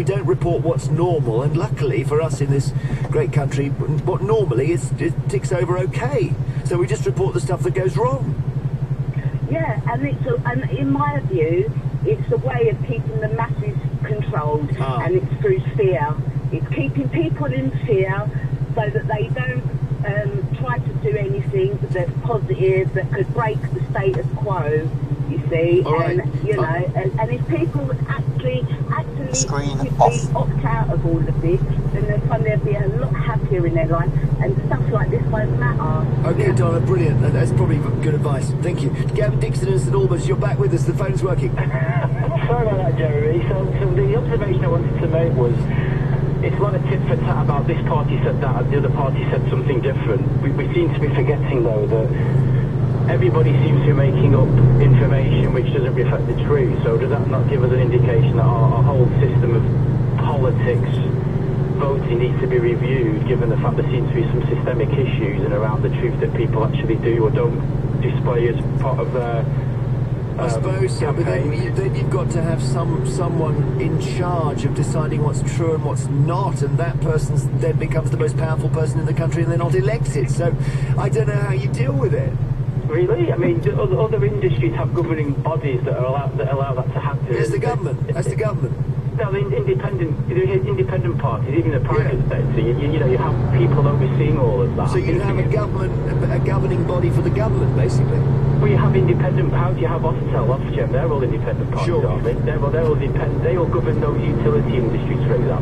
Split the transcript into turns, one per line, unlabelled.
we don't report what's normal, and luckily for us in this great country, what normally it ticks over okay. So we just report the stuff that goes wrong.
Yeah, and in my view, it's a way of keeping the masses controlled, and it's through fear. It's keeping people in fear so that they don't try to do anything that's positive, that could break the status quo, you see.
Right.
And, you know, and if people actually
Screen
actively
off.
opt out of all of this, then they'll be a lot happier in their life, and stuff like this won't matter.
Okay, Donna, brilliant. That's probably good advice. Thank you. Gavin Dixon in St Albans, you're back with us. The phone's working.
Sorry about that, Jeremy. So the observation I wanted to make was, it's a lot of tit for tat about this party said that and the other party said something different. We seem to be forgetting, though, that everybody seems to be making up information which doesn't reflect the truth. So does that not give us an indication that our whole system of politics, voting needs to be reviewed, given the fact there seems to be some systemic issues and around the truth that people actually do or don't display as part of their
I suppose so, but then you've got to have someone in charge of deciding what's true and what's not, and that person then becomes the most powerful person in the country and they're not elected. So I don't know how you deal with it.
Really? I mean, other industries have governing bodies that allow that to happen.
It's the government. That's the government.
No, the independent parties, even the private sector, you know, you have people overseeing all of that.
So you have a governing body for the government, basically.
Well, you have independent powers. You have Ofstel, Ofgem. They're all independent parties,
Sure.
aren't they? They're all independent. They all govern those utility industries, for example.